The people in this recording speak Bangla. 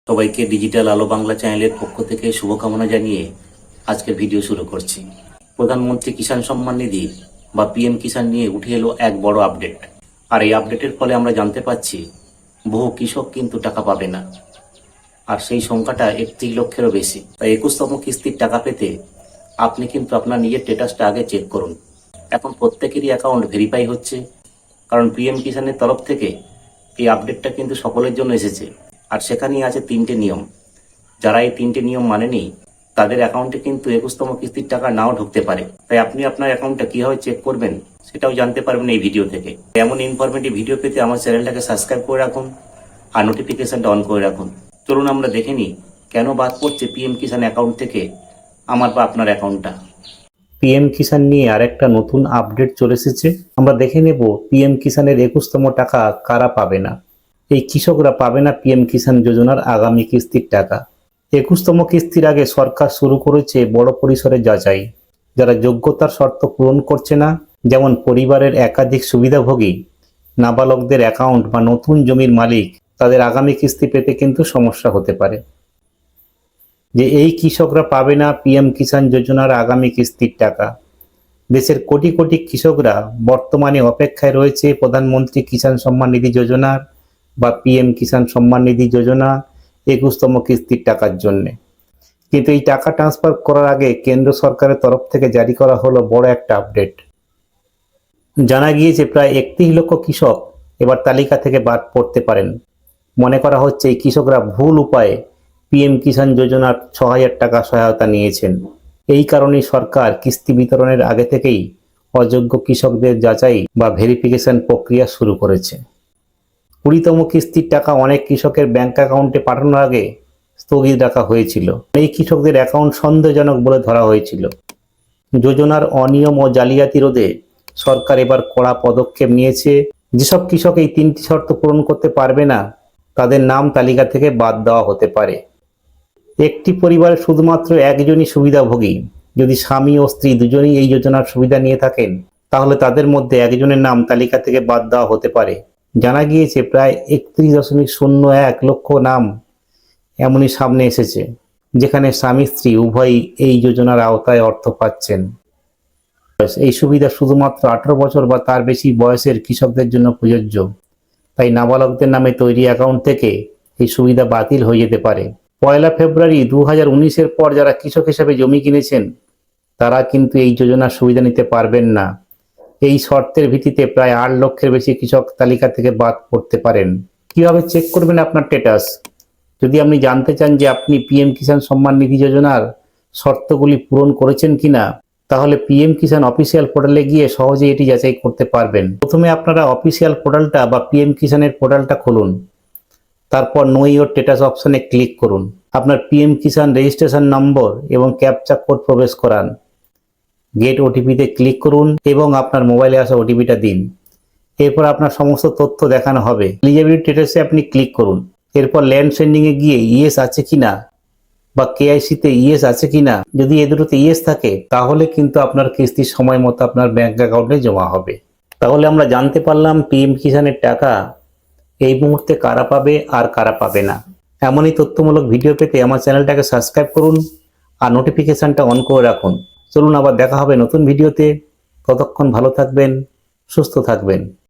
সবাইকে ডিজিটাল আলো বাংলা চ্যানেলের পক্ষ থেকে শুভকামনা জানিয়ে আজকের ভিডিও শুরু করছি। প্রধানমন্ত্রী কিষাণ সম্মান নিধি বা পিএম কিষাণ নিয়ে উঠে এলো এক বড় আপডেট। আর এই আপডেটের ফলে আমরা জানতে পাচ্ছি বহু কৃষক কিন্তু টাকা পাবে না, আর সেই সংখ্যাটা 31 লক্ষেরও বেশি। তাই 21তম কিস্তির টাকা পেতে আপনি কিন্তু আপনার নিজের স্ট্যাটাসটা আগে চেক করুন। এখন প্রত্যেকেরই অ্যাকাউন্ট ভেরিফাই হচ্ছে, কারণ পিএম কিষাণের তরফ থেকে এই আপডেটটা কিন্তু সকলের জন্য এসেছে। আর সেখানেই আছে 3টে নিয়ম। যারা এই 3টে নিয়ম মানেনি তাদের অ্যাকাউন্টে কিন্তু 21তম কিস্তির টাকা নাও ঢুকতে পারে। তাই আপনি আপনার অ্যাকাউন্টটা কিভাবে চেক করবেন সেটাও জানতে পারবেন এই ভিডিও থেকে। এমন ইনফরমেটিভ ভিডিও পেতে আমার চ্যানেলটাকে সাবস্ক্রাইব করে রাখুন আর নোটিফিকেশনটা অন করে রাখুন। চলুন আমরা দেখে নিই কেন বাদ পড়ছে পিএম কিষাণ অ্যাকাউন্ট থেকে আমার বা আপনার অ্যাকাউন্টটা। পিএম কিষাণ নিয়ে আরেকটা নতুন আপডেট চলে এসেছে। আমরা দেখে নেব পিএম কিষাণের 21তম টাকা কারা পাবে না। এই কৃষকরা পাবে না পিএম কিষাণ যোজনার আগামী কিস্তির টাকা। 21তম কিস্তির আগে সরকার শুরু করেছে বড় পরিসরে যাচাই। যারা যোগ্যতার শর্ত পূরণ করছে না, যেমন পরিবারের একাধিক সুবিধাভোগী, নাবালকদের অ্যাকাউন্ট বা নতুন জমির মালিক, তাদের আগামী কিস্তি পেতে কিন্তু সমস্যা হতে পারে। যে এই কৃষকরা পাবে না পিএম কিষাণ যোজনার আগামী কিস্তির টাকা। দেশের কোটি কোটি কৃষকরা বর্তমানে অপেক্ষায় রয়েছে প্রধানমন্ত্রী কিষাণ সম্মান নিধি যোজনার বা পিএম কিষাণ সম্মান নিধি যোজনা 21তম কিস্তির টাকার জন্য। কিন্তু এই টাকা ট্রান্সফার করার আগে কেন্দ্র সরকারের তরফ থেকে জারি করা হলো বড় একটা আপডেট। জানা গিয়েছে প্রায় 31 লক্ষ কৃষক এবার তালিকা থেকে বাদ পড়তে পারেন। মনে করা হচ্ছে এই কৃষকরা ভুল উপায়ে পিএম কিষাণ যোজনার 6000 টাকা সহায়তা নিয়েছেন। এই কারণেই সরকার কিস্তি বিতরণের আগে থেকেই অযোগ্য কৃষকদের যাচাই বা ভেরিফিকেশন প্রক্রিয়া শুরু করেছে। 20তম কিস্তির টাকা অনেক কৃষকের ব্যাংক অ্যাকাউন্টে পাঠানোর আগে স্থগিত রাখা হয়েছিল। এই কৃষকদের অ্যাকাউন্ট সন্দেহজনক বলে ধরা হয়েছিল। যোজনার অনিয়ম ও জালিয়াতি রোধে সরকার এবার কড়া পদক্ষেপ নিয়েছে। যেসব কৃষক এই 3টি শর্ত পূরণ করতে পারবে না তাদের নাম তালিকা থেকে বাদ দেওয়া হতে পারে। একটি পরিবারে শুধুমাত্র একজনই সুবিধাভোগী। যদি স্বামী ও স্ত্রী দুজনেই এই যোজনার সুবিধা নিয়ে থাকেন তাহলে তাদের মধ্যে একজনের নাম তালিকা থেকে বাদ দেওয়া হতে পারে। জানা গিয়েছে প্রায় 31.01 লক্ষ নাম এমনই সামনে এসেছে যেখানে স্বামী স্ত্রী উভয়ই এই যোজনার আওতায় অর্থ পাচ্ছেন। এই সুবিধা শুধুমাত্র 18 বছর বা তার বেশি বয়সের কৃষকদের জন্য প্রযোজ্য। তাই নাবালকদের নামে তৈরি অ্যাকাউন্ট থেকে এই সুবিধা বাতিল হয়ে যেতে পারে। 1 ফেব্রুয়ারি 2019-এর পর যারা কৃষক হিসেবে জমি কিনেছেন তারা কিন্তু এই যোজনার সুবিধা নিতে পারবেন না। এই শর্তের ভিত্তিতে প্রায় 8 লক্ষের বেশি কৃষক তালিকা থেকে বাদ পড়তে পারেন। কিভাবে চেক করবেন আপনার স্ট্যাটাস? যদি আপনি জানতে চান যে আপনি পিএম কিষাণ সম্মান নিধি যোজনার শর্তগুলি পূরণ করেছেন কিনা, তাহলে পিএম কিষাণ অফিসিয়াল পোর্টালে গিয়ে সহজে এটি যাচাই করতে পারবেন। প্রথমে আপনারা অফিসিয়াল পোর্টালটা বা পিএম কিষাণের পোর্টালটা খুলুন। তারপর নো ইওর স্ট্যাটাস অপশনে ক্লিক করুন। আপনার পিএম কিষাণ রেজিস্ট্রেশন নম্বর এবং ক্যাপচা কোড প্রবেশ করান। গেট ওটিপিতে ক্লিক করুন এবং আপনার মোবাইলে আসা ওটিপিটা দিন। এরপর আপনার সমস্ত তথ্য দেখানো হবে। এলিজিবিলিটি স্ট্যাটাসে আপনি ক্লিক করুন। এরপর ল্যান্ড সেন্ডিংয়ে গিয়ে ইয়েস আছে কিনা বা কেআইসিতে ইয়েস আছে কিনা, যদি এ দুটোতে ইয়েস থাকে তাহলে কিন্তু আপনার কিস্তির সময় মতো আপনার ব্যাংক অ্যাকাউন্টে জমা হবে। তাহলে আমরা জানতে পারলাম পিএম কিষাণের টাকা এই মুহূর্তে কারা পাবে আর কারা পাবে না। এমনই তথ্যমূলক ভিডিও পেতে আমার চ্যানেলটাকে সাবস্ক্রাইব করুন আর নোটিফিকেশনটা অন করে রাখুন। চলুন আবার দেখা হবে নতুন ভিডিওতে। ততক্ষণ ভালো থাকবেন, সুস্থ থাকবেন।